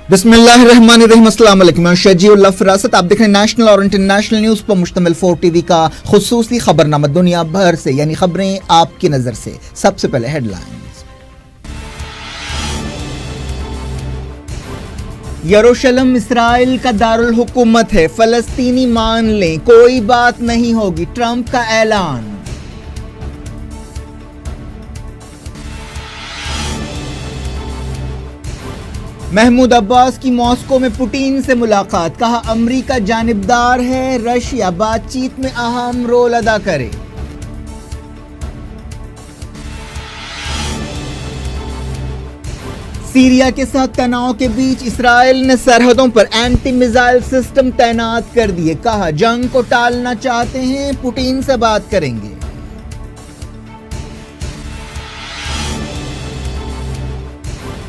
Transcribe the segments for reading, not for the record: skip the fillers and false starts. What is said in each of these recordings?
बिस्मिल्लाहिर्रहमानिर्रहीम। अस्सलाम वालेकुम। मैं शजीउल्लाह फिरासत। आप देख रहे हैं नेशनल और इंटरनेशनल न्यूज़ पर मुश्तमिल 4 टीवी का खुसूसी खबरनामा दुनिया भर से, यानी खबरें आपकी नज़र से। सबसे पहले हेडलाइंस। यरूशलेम इसराइल का दारुल हुकूमत है, फलस्तीनी मान लें, कोई बात नहीं होगी, ट्रंप का ऐलान। महमूद अब्बास की मॉस्को में पुतिन से मुलाकात, कहा अमरीका जानिबदार है, रशिया बातचीत में अहम रोल अदा करे। सीरिया के साथ तनाव के बीच इसराइल ने सरहदों पर एंटी मिसाइल सिस्टम तैनात कर दिए, कहा जंग को टालना चाहते हैं, पुतिन से बात करेंगे।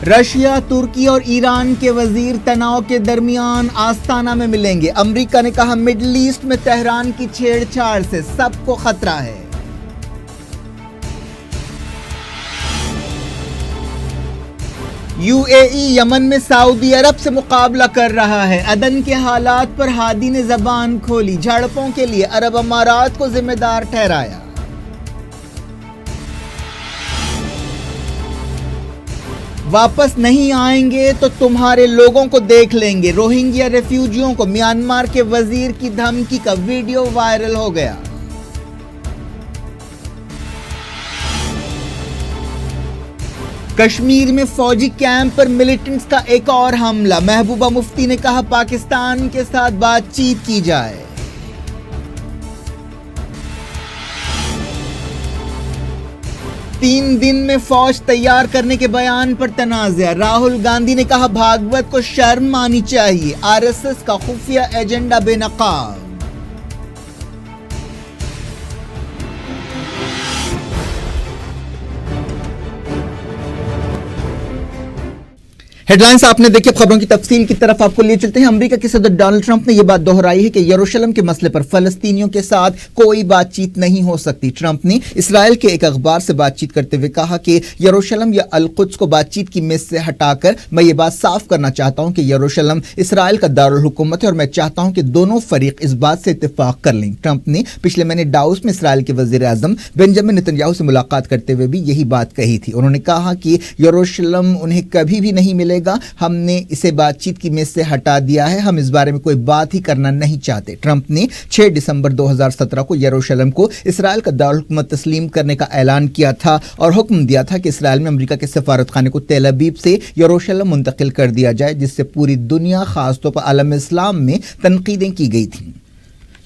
रशिया, तुर्की और ईरान के वजीर तनाव के दरमियान आस्ताना में मिलेंगे। अमेरिका ने कहा मिडिल ईस्ट में तेहरान की छेड़छाड़ से सबको खतरा है। यूएई यमन में सऊदी अरब से मुकाबला कर रहा है। अदन के हालात पर हादी ने जबान खोली, झड़पों के लिए अरब अमारात को जिम्मेदार ठहराया। वापस नहीं आएंगे तो तुम्हारे लोगों को देख लेंगे, रोहिंग्या रेफ्यूजियों को म्यांमार के वजीर की धमकी का वीडियो वायरल हो गया। कश्मीर में फौजी कैंप पर मिलिटेंट्स का एक और हमला, महबूबा मुफ्ती ने कहा पाकिस्तान के साथ बातचीत की जाए। तीन दिन में फौज तैयार करने के बयान पर तनाज़ा, राहुल गांधी ने कहा भागवत को शर्म आनी चाहिए, आरएसएस का खुफिया एजेंडा बेनकाब। हेडलाइंस आपने देखी। खबरों की तफसील की तरफ आपको लिए चलते हैं। अमेरिका के सदर डोनाल्ड ट्रंप ने यह बात दोहराई है कि यरूशलेम के मसले पर फलस्तीनियों के साथ कोई बातचीत नहीं हो सकती। ट्रंप ने इसराइल के एक अखबार से बातचीत करते हुए कहा कि यरूशलेम या अल-कुद्स को बातचीत की मेज से हटाकर मैं ये बात साफ करना चाहता हूं कि यरूशलेम इसराइल का दारुल हुकूमत है और मैं चाहता हूं कि दोनों फरीक इस बात से इत्तेफाक कर लें। ट्रंप ने पिछले महीने डाउस में इसराइल के वजीर आजम बेंजामिन नेतन्याहू से मुलाकात करते हुए भी यही बात कही थी। उन्होंने कहा कि यरूशलेम उन्हें कभी भी नहीं मिलेगा, हमने इसे बातचीत की मेज से हटा दिया है, हम इस बारे में कोई बात ही करना नहीं चाहते। ट्रंप ने 6 दिसंबर 2017 को यरूशलेम को इसराइल का दारुल हुकूमत तस्लीम करने का ऐलान किया था और हुक्म दिया था कि इसराइल में अमेरिका के सफारत खाने को तेल अवीव से यरूशलेम मुंतकिल कर दिया जाए, जिससे पूरी दुनिया खासतौर पर आलम इस्लाम में तनकीदें की गई थी।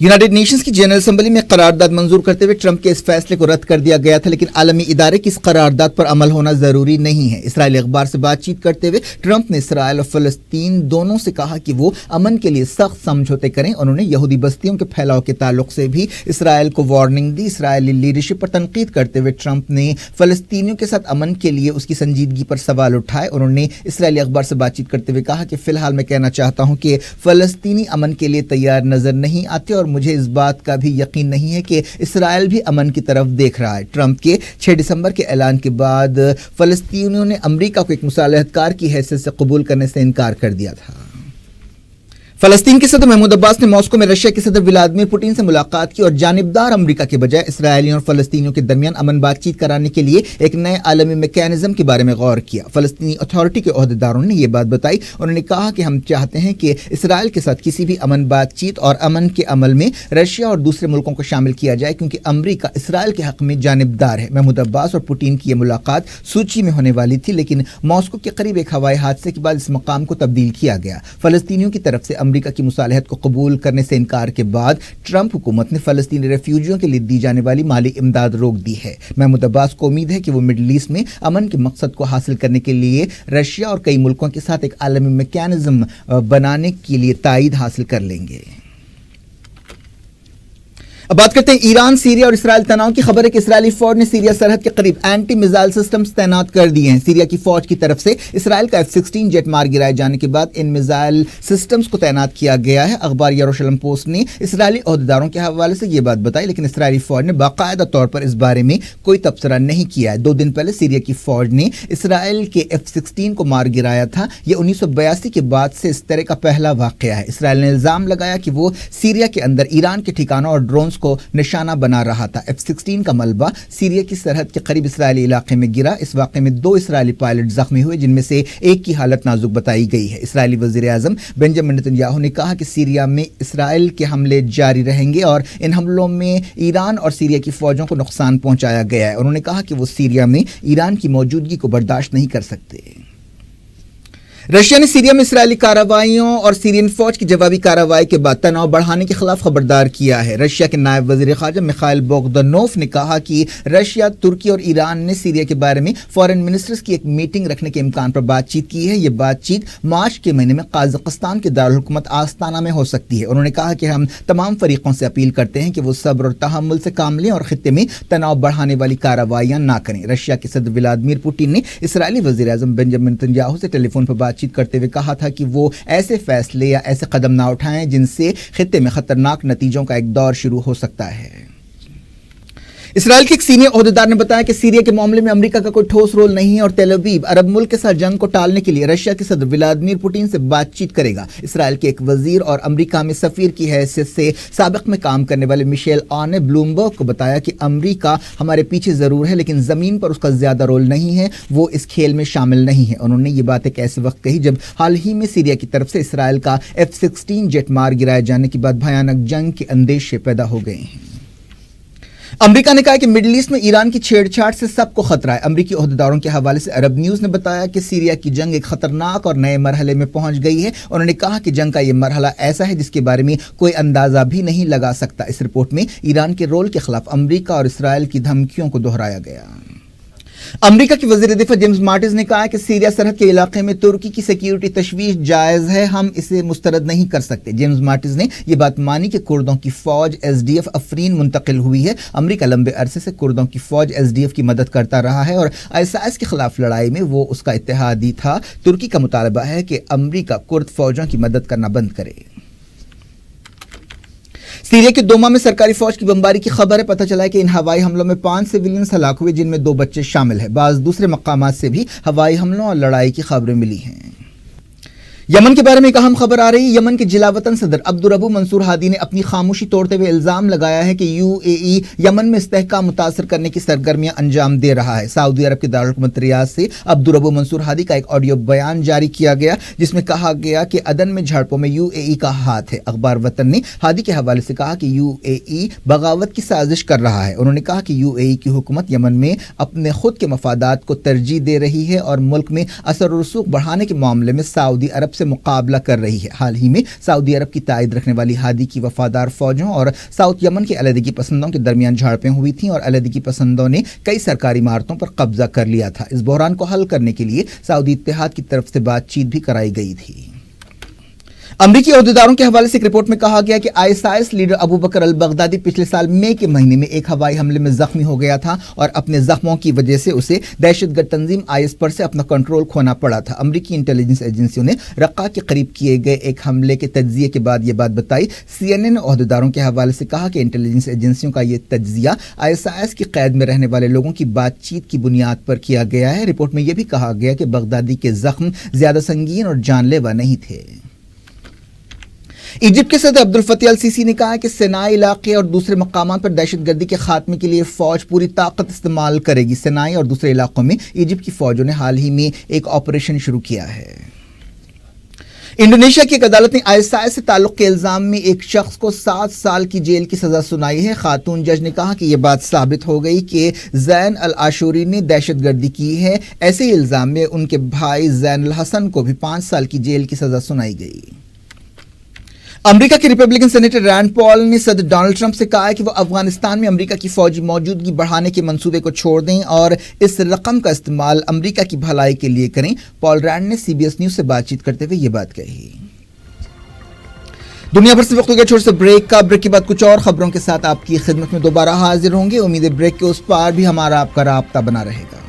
यूनाइटेड नेशंस की जनरल असेंबली में करारदाद मंजूर करते हुए ट्रंप के इस फैसले को रद्द कर दिया गया था, लेकिन आलमी इदारे की इस करारदाद पर अमल होना जरूरी नहीं है। इसराइली अखबार से बातचीत करते हुए ट्रंप ने इसराइल और फलस्तीन दोनों से कहा कि वो अमन के लिए सख्त समझौते करें। उन्होंने यहूदी बस्तियों के फैलाव के ताल्लुक से भी इसराइल को वार्निंग दी। इसराइली लीडरशिप पर तनकीद करते हुए ट्रंप ने फलस्तीनियों के साथ अमन के लिए उसकी संजीदगी पर सवाल उठाए। उन्होंने इसराइली अखबार से बातचीत करते हुए कहा कि फिलहाल मैं कहना चाहता हूं कि फलस्तीनी अमन के लिए तैयार नजर नहीं आते और मुझे इस बात का भी यकीन नहीं है कि इसराइल भी अमन की तरफ देख रहा है। ट्रंप के 6 दिसंबर के ऐलान के बाद फलस्तीनियों ने अमेरिका को एक मुसालहतकार की हैसियत से कबूल करने से इनकार कर दिया था। फलस्तीन के सदर महमूद अब्बास ने मॉस्को में रशिया के सदर व्लादिमीर पुतिन से मुलाकात की और जानिबदार अमेरिका के बजाय इसराइलियों और फलस्तीनियों के दरमियान अमन बातचीत कराने के लिए एक नए आलमी मैकेनिज्म के बारे में गौर किया। फलस्तीनी अथॉरिटी के ओहदेदारों ने यह बात बताई। उन्होंने कहा कि हम चाहते हैं कि इसराइल के साथ किसी भी अमन बातचीत और अमन के अमल में रशिया और दूसरे मुल्कों को शामिल किया जाए, क्योंकि अमेरिका इसराइल के हक में जानिबदार है। महमूद अब्बास और पुतिन की यह मुलाकात सूची में होने वाली थी, लेकिन मॉस्को के करीब एक हवाई हादसे के बाद इस मकाम को तब्दील किया गया। फलस्तीनियों की तरफ से अमेरिका की मुसालहत को कबूल करने से इनकार के बाद ट्रंप हुकूमत ने फलस्तीनी रेफ्यूजियों के लिए दी जाने वाली माली इमदाद रोक दी है। महमूद अब्बास को उम्मीद है कि वो मिडिल ईस्ट में अमन के मकसद को हासिल करने के लिए रशिया और कई मुल्कों के साथ एक आलमी मैकेनिज्म बनाने के लिए ताईद हासिल कर लेंगे। अब बात करते हैं ईरान, सीरिया और इसराइल तनाव की खबर है कि इसराइली फौज ने सीरिया सरहद के करीब एंटी मिसाइल सिस्टम्स तैनात कर दिए हैं। सीरिया की फौज की तरफ से इसराइल का F-16 जेट मार गिराए जाने के बाद इन मिसाइल सिस्टम्स को तैनात किया गया है। अखबार यरूशलेम पोस्ट ने इसराइली ओहदेदारों के हवाले से ये बात बताई, लेकिन इसराइली फौज ने बाकायदा तौर पर इस बारे में कोई तबसरा नहीं किया है। 2 दिन पहले सीरिया की फौज ने इसराइल के F-16 को मार गिराया था। यह 1982 के बाद से इस तरह का पहला वाकया है। इसराइल ने इल्जाम लगाया कि वो सीरिया के अंदर ईरान के ठिकानों और ड्रोन्स को निशाना बना रहा था। F-16 का मलबा सीरिया की सरहद के करीब इसराइली इलाके में गिरा। इस वाक़े में 2 इसराइली पायलट जख्मी हुए, जिनमें से एक की हालत नाजुक बताई गई है। इसराइली वज़ीर आज़म बेंजामिन नेतन्याहू ने कहा कि सीरिया में इसराइल के हमले जारी रहेंगे और इन हमलों में ईरान और सीरिया की फौजों को नुकसान पहुंचाया गया है। उन्होंने कहा कि वो सीरिया में ईरान की मौजूदगी को बर्दाश्त नहीं कर सकते। रशिया ने सीरिया में इसराइली कार्रवाइयों और सीरियन फौज की जवाबी कार्रवाई के बाद तनाव बढ़ाने के खिलाफ खबरदार किया है। रशिया के नायब वजीर खारजा मिखाइल बोगदानोव ने कहा कि रशिया, तुर्की और ईरान ने सीरिया के बारे में फॉरेन मिनिस्टर्स की एक मीटिंग रखने के इम्कान पर बातचीत की है। ये बातचीत मार्च के महीने में कजाकिस्तान के दारुल हुकूमत आस्ताना में हो सकती है। उन्होंने कहा कि हम तमाम फरीकों से अपील करते हैं कि वो सब्र और तहम्मुल से काम लें और खित्ते में तनाव बढ़ाने वाली कार्रवाइयां ना करें। रशिया के सदर व्लादिमीर पुतिन ने इसराइली वजीर आज़म बेंजामिन नेतन्याहू से टेलीफोन पर बातचीत करते हुए कहा था कि वो ऐसे फैसले या ऐसे कदम ना उठाएं जिनसे खित्ते में खतरनाक नतीजों का एक दौर शुरू हो सकता है। इसराइल के एक सीनियर ओहदेदार ने बताया कि सीरिया के मामले में अमेरिका का कोई ठोस रोल नहीं है और तेल अवीव अरब मुल्क के साथ जंग को टालने के लिए रशिया के सदर व्लादिमीर पुतिन से बातचीत करेगा। इसराइल के एक वजीर और अमेरिका में सफीर की हैसियत से साबिक में काम करने वाले मिशेल ऑन ने ब्लूमबर्ग को बताया कि अमेरिका हमारे पीछे जरूर है, लेकिन जमीन पर उसका ज्यादा रोल नहीं है, वो इस खेल में शामिल नहीं है। उन्होंने ये बात एक ऐसे वक्त कही जब हाल ही में सीरिया की तरफ से इसराइल का F-16 जेट मार गिराए जाने के बाद भयानक जंग के अंदेशे पैदा हो गए हैं। अमेरिका ने कहा कि मिडिल ईस्ट में ईरान की छेड़छाड़ से सबको खतरा है। अमेरिकी ओहदेदारों के हवाले से अरब न्यूज़ ने बताया कि सीरिया की जंग एक खतरनाक और नए मरहले में पहुंच गई है। उन्होंने कहा कि जंग का यह मरहला ऐसा है जिसके बारे में कोई अंदाजा भी नहीं लगा सकता। इस रिपोर्ट में ईरान के रोल के खिलाफ अमेरिका और इसराइल की धमकियों को दोहराया गया। अमेरिका के वजीर दिफा जेम्स माटिस ने कहा कि सीरिया सरहद के इलाके में तुर्की की सिक्योरिटी तशवीश जायज़ है, हम इसे मुस्तरद नहीं कर सकते। जेम्स माटिस ने यह बात मानी कि कुर्दों की फौज SDF अफरीन मुंतकिल हुई है। अमेरिका लंबे अरसे से कुर्दों की फौज SDF की मदद करता रहा है और ISIS के खिलाफ लड़ाई में वो उसका इत्तेहादी था। तुर्की का मुतालबा है कि अमेरिका कुर्द फौजों की मदद करना बंद करे। सीरिया के दोमा में सरकारी फौज की बमबारी की खबर है। पता चला है कि इन हवाई हमलों में 5 सिविलियंस हलाक हुए, जिनमें 2 बच्चे शामिल हैं। बाज़ दूसरे मकामात से भी हवाई हमलों और लड़ाई की खबरें मिली हैं। यमन के बारे में एक अहम खबर आ रही है। यमन के जिलावतन सदर अब्दुर्रब्बू मंसूर हादी ने अपनी खामोशी तोड़ते हुए इल्जाम लगाया है कि UAE यमन में इस्तेहकाम मुतासर करने की सरगर्मियां अंजाम दे रहा है। सऊदी अरब के दारुल हुकूमत रियाद से अब्दुर्रब्बू मंसूर हादी का एक ऑडियो बयान जारी किया गया, जिसमें कहा गया कि अदन में झड़पों में UAE का हाथ है। अखबार वतन ने हादी के हवाले से कहा कि UAE बगावत की साजिश कर रहा है। उन्होंने कहा कि UAE की हुकूमत यमन में अपने खुद के मफादात को तरजीह दे रही है और मुल्क में असर और रसूख बढ़ाने के मामले में सऊदी अरब से मुकाबला कर रही है। हाल ही में सऊदी अरब की तायद रखने वाली हादी की वफादार फौजों और साउथ यमन के अलहदगी पसंदों के दरमियान झड़पें हुई थीं और अलहदगी पसंदों ने कई सरकारी इमारतों पर कब्जा कर लिया था। इस बहरान को हल करने के लिए सऊदी इत्तेहाद की तरफ से बातचीत भी कराई गई थी। अमरीकी ओहदेदारों के हवाले से एक रिपोर्ट में कहा गया कि ISIS लीडर अबू बकर अल बगदादी पिछले साल मई के महीने में एक हवाई हमले में जख्मी हो गया था और अपने जख्मों की वजह से उसे दहशतगर्द तंजीम IS पर से अपना कंट्रोल खोना पड़ा था। अमरीकी इंटेलिजेंस एजेंसियों ने रक्का के करीब किए गए एक हमले के तज्जिये के बाद यह बात बताई। CNN ने ओहदेदारों के हवाले से कहा कि इंटेलिजेंस एजेंसियों का यह तज्जिया ISIS की कैद में रहने वाले लोगों की बातचीत की बुनियाद पर किया गया है। रिपोर्ट में यह भी कहा गया कि बगदादी के जख्म ज्यादा संगीन और जानलेवा नहीं थे। इजिप्ट के सदर अब्दुल फतेह अल सीसी ने कहा कि सिनाई इलाके और दूसरे मकामात पर दहशतगर्दी के खात्मे के लिए फौज पूरी ताकत इस्तेमाल करेगी। सिनाई और दूसरे इलाकों में इजिप्ट की फौजों ने हाल ही में एक ऑपरेशन शुरू किया है। इंडोनेशिया की एक अदालत ने ISIS से ताल्लुक के इल्जाम में एक शख्स को 7 साल की जेल की सजा सुनाई है। खातून जज ने कहा कि यह बात साबित हो गई कि जैन अल आशूरी ने दहशतगर्दी की है। ऐसे ही इल्जाम में उनके भाई जैन अल हसन को भी 5 साल की जेल की सजा सुनाई गई। अमेरिका के रिपब्लिकन सेनेटर रैंड पॉल ने सदर डोनाल्ड ट्रंप से कहा है कि वो अफगानिस्तान में अमेरिका की फौजी मौजूदगी बढ़ाने के मंसूबे को छोड़ दें और इस रकम का इस्तेमाल अमेरिका की भलाई के लिए करें। पॉल रैंड ने CBS न्यूज से बातचीत करते हुए ये बात कही। दुनिया भर से वक्त हो गया छोटे से ब्रेक का। ब्रेक के बाद कुछ और खबरों के साथ आपकी खिदमत में दोबारा हाजिर होंगे। उम्मीद है ब्रेक के उस पार भी हमारा आपका राब्ता बना रहेगा।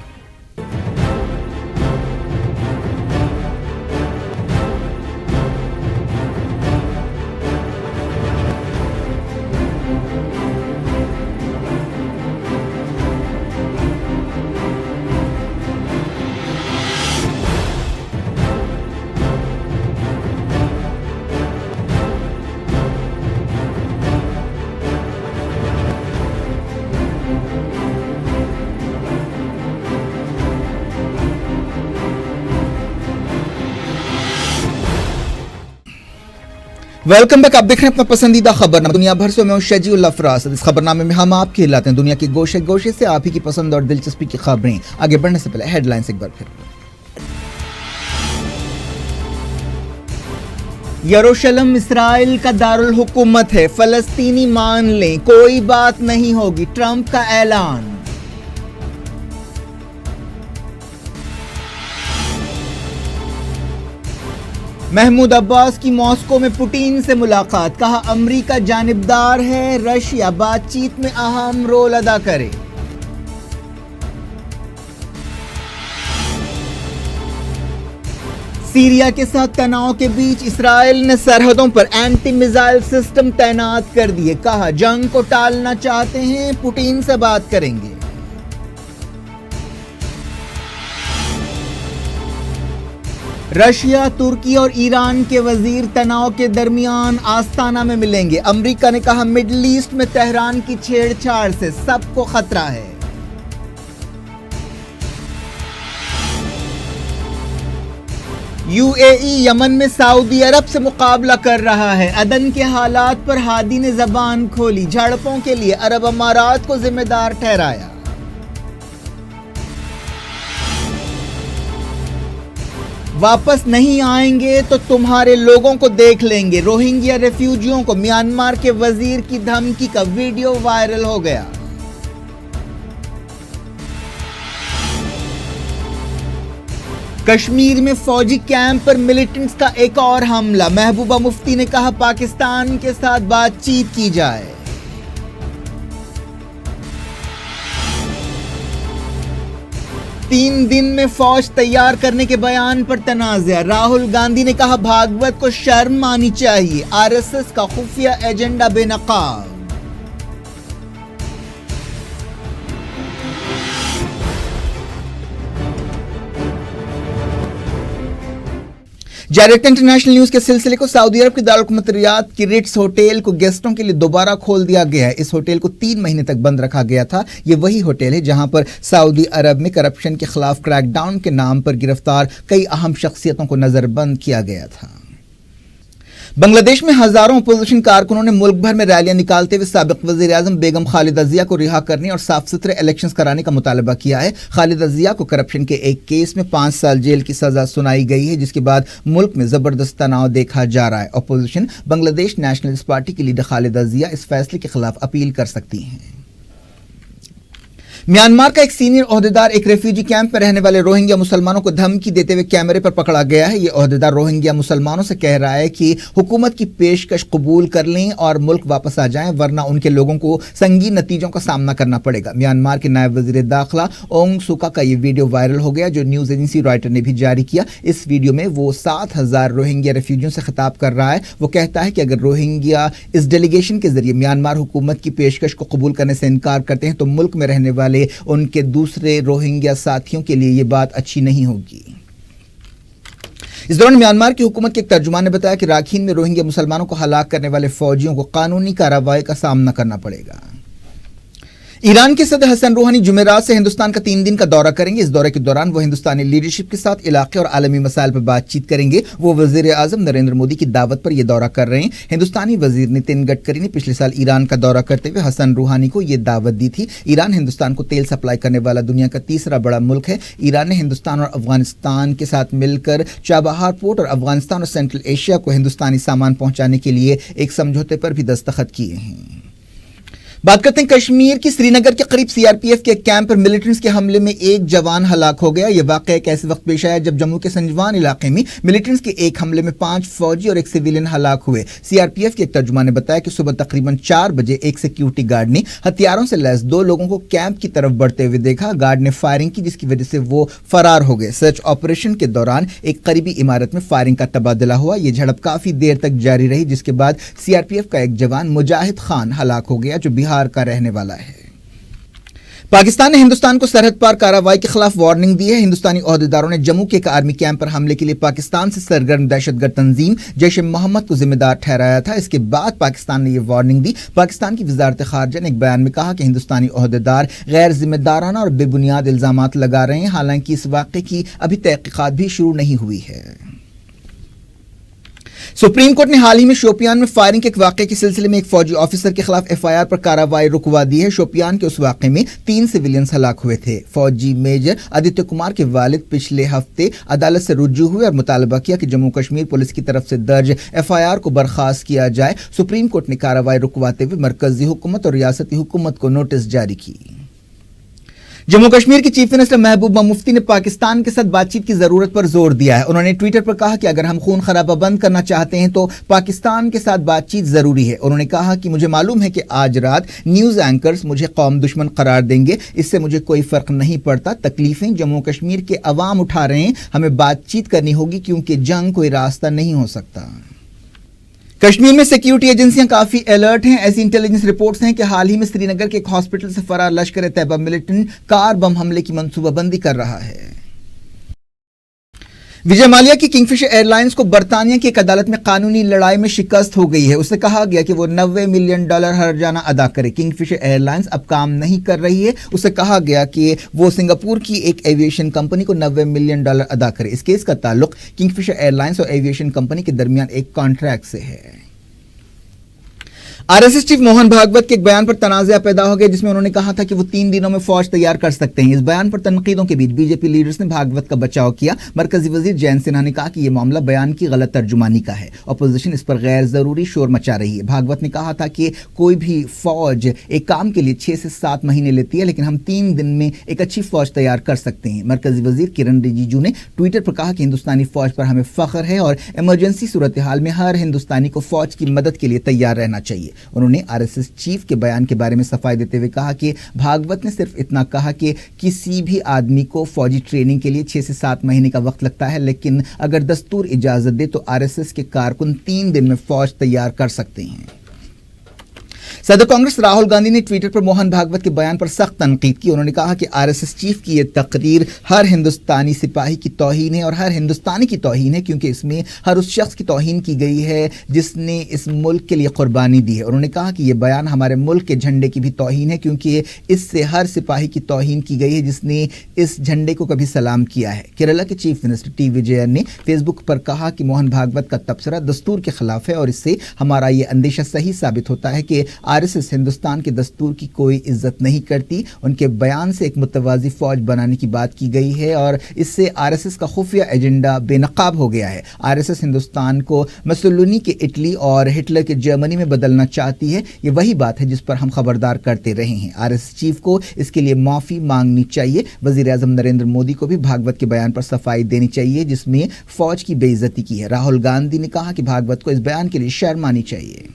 Welcome back. आप देख रहे हैं अपना पसंदीदा खबरनामा दुनिया भर से। मैं हूं शजीउल अफराज। इस खबरनामे में हम आपके हिलाते हैं दुनिया के गोशे गोशे से आप ही की पसंद और दिलचस्पी की खबरें। आगे बढ़ने से पहले हेडलाइंस एक बार फिर। यरूशलेम इस्राइल का दारुल हुकूमत है, फलस्तीनी मान लें, कोई बात नहीं होगी, ट्रंप का ऐलान। महमूद अब्बास की मॉस्को में पुतिन से मुलाकात, कहा अमेरिका जानिबदार है, रशिया बातचीत में अहम रोल अदा करे। सीरिया के साथ तनाव के बीच इस्राइल ने सरहदों पर एंटी मिसाइल सिस्टम तैनात कर दिए, कहा जंग को टालना चाहते हैं, पुतिन से बात करेंगे। रशिया, तुर्की और ईरान के वजीर तनाव के दरमियान आस्ताना में मिलेंगे। अमेरिका ने कहा मिडिल ईस्ट में तेहरान की छेड़छाड़ से सबको खतरा है। यूएई यमन में सऊदी अरब से मुकाबला कर रहा है। अदन के हालात पर हादी ने जबान खोली, झड़पों के लिए अरब अमारात को जिम्मेदार ठहराया। वापस नहीं आएंगे तो तुम्हारे लोगों को देख लेंगे, रोहिंग्या रेफ्यूजियों को म्यांमार के वजीर की धमकी का वीडियो वायरल हो गया। कश्मीर में फौजी कैंप पर मिलिटेंट्स का एक और हमला, महबूबा मुफ्ती ने कहा पाकिस्तान के साथ बातचीत की जाए। तीन दिन में फौज तैयार करने के बयान पर तनाज़ा, राहुल गांधी ने कहा भागवत को शर्म आनी चाहिए, आरएसएस का खुफिया एजेंडा बेनकाब। जारी इंटरनेशनल न्यूज के सिलसिले को सऊदी अरब के दारुल रियाद की रिट्स होटल को गेस्टों के लिए दोबारा खोल दिया गया है। इस होटल को 3 महीने तक बंद रखा गया था। ये वही होटल है जहां पर सऊदी अरब में करप्शन के खिलाफ क्रैकडाउन के नाम पर गिरफ्तार कई अहम शख्सियतों को नजरबंद किया गया था। बांग्लादेश में हजारों अपोजिशन कारकुनों ने मुल्क भर में रैलियां निकालते हुए साबिक वजीर आजम बेगम खालिदा जिया को रिहा करने और साफ सुथरे इलेक्शंस कराने का मुतालबा किया है। खालिदा जिया को करप्शन के एक केस में 5 साल जेल की सजा सुनाई गई है, जिसके बाद मुल्क में जबरदस्त तनाव देखा जा रहा है। अपोजिशन बांग्लादेश नेशनलिस्ट पार्टी की लीडर खालिदा जिया इस फैसले के खिलाफ अपील कर सकती हैं। म्यांमार का एक सीनियर ओहदेदार एक रेफ्यूजी कैंप में रहने वाले रोहिंग्या मुसलमानों को धमकी देते हुए कैमरे पर पकड़ा गया है। ये ओहदेदार रोहिंग्या मुसलमानों से कह रहा है कि हुकूमत की पेशकश कबूल कर लें और मुल्क वापस आ जाएं, वरना उनके लोगों को संगीन नतीजों का सामना करना पड़ेगा। म्यांमार के नायब वजीर दाखिला ओंग सुका का ये वीडियो वायरल हो गया, जो न्यूज एजेंसी रॉयटर ने भी जारी किया। इस वीडियो में वो 7,000 रोहिंग्या रेफ्यूजियों से खिताब कर रहा है। वो कहता है कि अगर रोहिंग्या इस डेलीगेशन के जरिए म्यांमार हुकूमत की पेशकश को कबूल करने से इनकार करते हैं तो मुल्क में रहने वाले उनके दूसरे रोहिंग्या साथियों के लिए ये बात अच्छी नहीं होगी। इस दौरान म्यांमार की हुकूमत के एक तर्जुमान ने बताया कि राखीन में रोहिंग्या मुसलमानों को हलाक करने वाले फौजियों को कानूनी कार्रवाई का सामना करना पड़ेगा। ईरान के सदर हसन रूहानी जुमेरात से हिंदुस्तान का 3 दिन का दौरा करेंगे। इस दौरे के दौरान वो हिंदुस्तानी लीडरशिप के साथ इलाके और आलमी मसाइल पर बातचीत करेंगे। वो वजीर आजम नरेंद्र मोदी की दावत पर यह दौरा कर रहे हैं। हिंदुस्तानी वजीर नितिन गडकरी ने पिछले साल ईरान का दौरा करते हुए हसन रूहानी को यह दावत दी थी। ईरान हिंदुस्तान को तेल सप्लाई करने वाला दुनिया का तीसरा बड़ा मुल्क है। ईरान ने हिंदुस्तान और अफगानिस्तान के साथ मिलकर चाबहार पोर्ट और अफगानिस्तान और सेंट्रल एशिया को हिंदुस्तानी सामान पहुंचाने के लिए एक समझौते पर भी दस्तखत किए हैं। बात करते हैं कश्मीर की। श्रीनगर के करीब सीआरपीएफ के एक कैंप पर मिलिटेंट्स के हमले में एक जवान हलाक हो गया। यह वाकया एक ऐसे वक्त पेश आया जब जम्मू के संजवान इलाके में मिलिटेंट्स के एक हमले में 5 फौजी और एक सिविलियन हलाक हुए। सीआरपीएफ के एक तर्जुमान ने बताया कि सुबह तकरीबन 4 बजे एक सिक्योरिटी गार्ड ने हथियारों से लैस 2 लोगों को कैंप की तरफ बढ़ते हुए देखा। गार्ड ने फायरिंग की जिसकी वजह से वो फरार हो गए। सर्च ऑपरेशन के दौरान एक करीबी इमारत में फायरिंग का तबादला हुआ। यह झड़प काफी देर तक जारी रही जिसके बाद सीआरपीएफ का एक जवान मुजाहिद खान हलाक हो गया जो बिहार का रहने वाला है। पाकिस्तान ने हिंदुस्तान को सरहद पार कार्रवाई के खिलाफ वार्निंग दी है। हिंदुस्तानी ओहदेदारों ने जम्मू के एक आर्मी कैंप पर हमले के लिए पाकिस्तान से सरगर्म दहशतगर्द तंजीम जैश ए मोहम्मद को जिम्मेदार ठहराया था। इसके बाद पाकिस्तान ने यह वार्निंग दी। पाकिस्तान की वजारत खारजा ने एक बयान में कहा कि हिंदुस्तानी ओहदेदार गैर जिम्मेदाराना और बेबुनियाद इल्जामात लगा रहे हैं, हालांकि इस वाक़े की अभी तहकीकात भी शुरू नहीं हुई है। सुप्रीम कोर्ट ने हाल ही में शोपियान में फायरिंग के एक वाक़े के सिलसिले में एक फौजी ऑफिसर के खिलाफ एफआईआर पर कार्रवाई रुकवा दी है। शोपियान के उस वाक़े में 3 सिविलियंस हलाक हुए थे। फौजी मेजर आदित्य कुमार के वालिद पिछले हफ्ते अदालत से रुजू हुए और मुतालबा किया कि जम्मू कश्मीर पुलिस की तरफ से दर्ज एफआईआर को बर्खास्त किया जाए। सुप्रीम कोर्ट ने कार्रवाई रुकवाते हुए मरकजी हुकूमत और रियासती हुकूमत को नोटिस जारी की। जम्मू कश्मीर की चीफ मिनिस्टर महबूबा मुफ्ती ने पाकिस्तान के साथ बातचीत की जरूरत पर जोर दिया है। उन्होंने ट्विटर पर कहा कि अगर हम खून खराबा बंद करना चाहते हैं तो पाकिस्तान के साथ बातचीत जरूरी है। उन्होंने कहा कि मुझे मालूम है कि आज रात न्यूज एंकर्स मुझे कौम दुश्मन करार देंगे, इससे मुझे कोई फर्क नहीं पड़ता। तकलीफें जम्मू कश्मीर के अवाम उठा रहे हैं, हमें बातचीत करनी होगी क्योंकि जंग कोई रास्ता नहीं हो सकता। कश्मीर में सिक्योरिटी एजेंसियां काफी अलर्ट हैं। ऐसी इंटेलिजेंस रिपोर्ट्स हैं कि हाल ही में श्रीनगर के एक हॉस्पिटल से फरार लश्कर तैयबा मिलिटेंट कार बम हमले की मंसूबाबंदी कर रहा है। विजय माल्या की किंगफिशर एयरलाइंस को बरतानिया की एक अदालत में कानूनी लड़ाई में शिकस्त हो गई है। उसे कहा गया कि वो $90 मिलियन हर्जाना अदा करे। किंगफिशर एयरलाइंस अब काम नहीं कर रही है। उसे कहा गया कि वो सिंगापुर की एक एविएशन कंपनी को $90 मिलियन अदा करे। इस केस का ताल्लुक किंगफिशर एयरलाइंस और एविएशन कंपनी के दरमियान एक कॉन्ट्रैक्ट से है। आरएसएस चीफ मोहन भागवत के एक बयान पर तनाज़ा पैदा हो गया जिसमें उन्होंने कहा था कि वो 3 दिनों में फौज तैयार कर सकते हैं। इस बयान पर तनकीदों के बीच बीजेपी लीडर्स ने भागवत का बचाव किया। मरकजी वजीर जयंत सिन्हा ने कहा कि यह मामला बयान की गलत तर्जुमानी का है। अपोजिशन इस पर गैर जरूरी शोर मचा रही है। भागवत ने कहा था कि कोई भी फौज एक काम के लिए 6 से 7 महीने लेती है, लेकिन हम 3 दिन में एक अच्छी फौज तैयार कर सकते हैं। मरकजी वजीर किरण रिजिजू ने ट्विटर पर कहा कि हिंदुस्तानी फौज पर हमें फख्र है और इमरजेंसी सूरत हाल में हर हिंदुस्तानी को फौज की मदद के लिए तैयार रहना चाहिए। उन्होंने आरएसएस चीफ के बयान के बारे में सफाई देते हुए कहा कि भागवत ने सिर्फ इतना कहा कि किसी भी आदमी को फौजी ट्रेनिंग के लिए 6 से 7 महीने का वक्त लगता है, लेकिन अगर दस्तूर इजाजत दे तो आरएसएस के कारकुन 3 दिन में फौज तैयार कर सकते हैं। सदर कांग्रेस राहुल गांधी ने ट्विटर पर मोहन भागवत के बयान पर सख्त तनकीद की। उन्होंने कहा कि आरएसएस चीफ की यह तकरीर हर हिंदुस्तानी सिपाही की तौहीन है और हर हिंदुस्तानी की तौहीन है, क्योंकि इसमें हर उस शख्स की तौहीन की गई है जिसने इस मुल्क के लिए कुर्बानी दी है। उन्होंने कहा कि यह बयान हमारे मुल्क के झंडे की भी तौहीन है, क्योंकि इससे हर सिपाही की तौहीन की गई है जिसने इस झंडे को कभी सलाम किया है। केरला के चीफ मिनिस्टर टी विजयन ने फेसबुक पर कहा कि मोहन भागवत का तबसरा दस्तूर के खिलाफ है और इससे हमारा यह अंदेशा सही साबित होता है कि आरएसएस हिंदुस्तान के दस्तूर की कोई इज्जत नहीं करती। उनके बयान से एक मुतवाज़ी फौज बनाने की बात की गई है और इससे आरएसएस का खुफिया एजेंडा बेनकाब हो गया है। आरएसएस हिंदुस्तान को मुसोलिनी के इटली और हिटलर के जर्मनी में बदलना चाहती है। ये वही बात है जिस पर हम खबरदार करते रहे हैं। आरएसएस चीफ को इसके लिए माफ़ी मांगनी चाहिए। वज़ीर आज़म नरेंद्र मोदी को भी भागवत के बयान पर सफाई देनी चाहिए जिसमें फौज की बेइज्जती की है। राहुल गांधी ने कहा कि भागवत को इस बयान के लिए शर्म आनी चाहिए।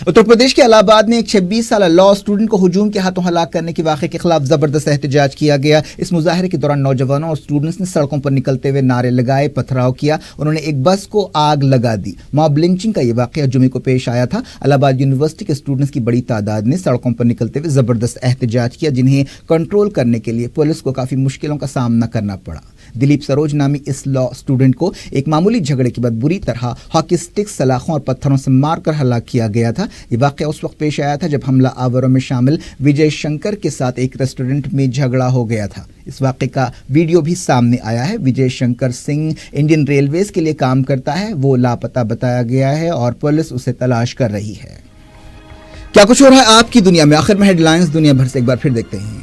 उत्तर प्रदेश के इलाहाबाद में एक 26 साल लॉ स्टूडेंट को हुजूम के हाथों हलाक करने के वाक़े के खिलाफ जबरदस्त एहतजाज किया गया। इस मुजाहरे के दौरान नौजवानों और स्टूडेंट्स ने सड़कों पर निकलते हुए नारे लगाए, पथराव किया। उन्होंने एक बस को आग लगा दी। मॉब लिंचिंग का यह वाक़या जुमे को पेश आया था। इलाहाबाद यूनिवर्सिटी के स्टूडेंट्स की बड़ी तादाद ने सड़कों पर निकलते हुए जबरदस्त एहतजाज किया, जिन्हें कंट्रोल करने के लिए पुलिस को काफ़ी मुश्किलों का सामना करना पड़ा। दिलीप सरोज नामी इस लॉ स्टूडेंट को एक मामूली झगड़े के बाद बुरी तरह हॉकी स्टिक्स, सलाखों और पत्थरों से मारकर हलाक किया गया था। ये वाक़या उस वक्त पेश आया था जब हमला आवरों में शामिल विजय शंकर के साथ एक रेस्टोरेंट में झगड़ा हो गया था। इस वाक़े का वीडियो भी सामने आया है। विजय शंकर सिंह इंडियन रेलवेज के लिए काम करता है। वो लापता बताया गया है और पुलिस उसे तलाश कर रही है। क्या कुछ हो रहा है आपकी दुनिया में, आखिर में हेडलाइंस दुनिया भर से एक बार फिर देखते हैं।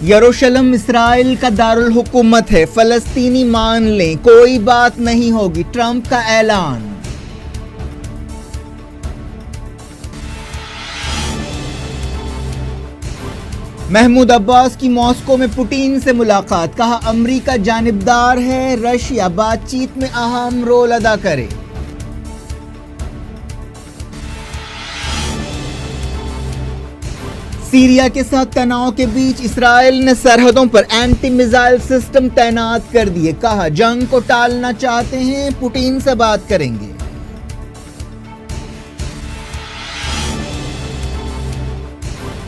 यरूशलेम इस्राइल का दारुल हुकूमत है, फलस्तीनी मान लें, कोई बात नहीं होगी, ट्रंप का ऐलान। محمود عباس کی ماسکو میں پوٹین سے ملاقات، کہا امریکہ جانبدار ہے، رشیا بات چیت میں اہم رول ادا کرے۔ سیریا کے ساتھ تناؤ کے بیچ اسرائیل نے سرحدوں پر اینٹی میزائل سسٹم تعینات کر دیے، کہا جنگ کو ٹالنا چاہتے ہیں، پوٹین سے بات کریں گے۔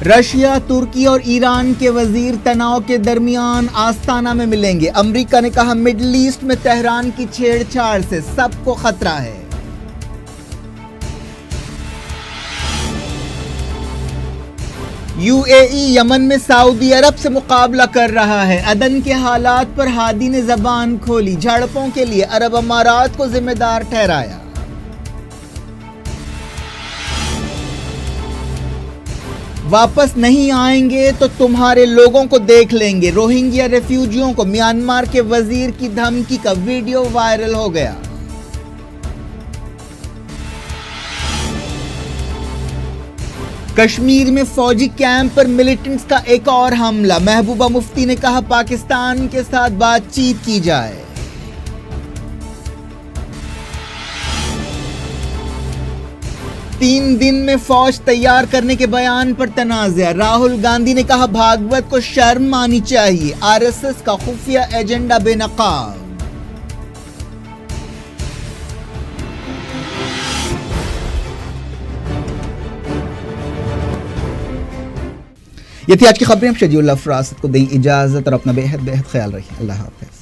رشیا، ترکی اور ایران کے وزیر تناؤ کے درمیان آستانہ میں ملیں گے، امریکہ نے کہا مڈل ایسٹ میں تہران کی چھیڑ چھاڑ سے سب کو خطرہ ہے۔ یو اے ای یمن میں سعودی عرب سے مقابلہ کر رہا ہے، عدن کے حالات پر ہادی نے زبان کھولی، جھڑپوں کے لیے عرب امارات کو ذمہ دار ٹھہرایا۔ واپس نہیں آئیں گے تو تمہارے لوگوں کو دیکھ لیں گے، روہنگیا ریفیوجیوں کو میانمار کے وزیر کی دھمکی کا ویڈیو وائرل ہو گیا۔ کشمیر میں فوجی کیمپ پر ملیٹنٹس کا ایک اور حملہ، محبوبہ مفتی نے کہا پاکستان کے ساتھ بات چیت کی جائے۔ 3 دن میں فوج تیار کرنے کے بیان پر تنازع، راہل گاندھی نے کہا بھاگوت کو شرم آنی چاہیے، آر ایس ایس کا خفیہ ایجنڈا بے نقاب۔ یہ تھی آج کی خبریں، شجیع اللہ فراست کو دیں اجازت اور اپنا بے حد خیال رکھیں۔ اللہ حافظ۔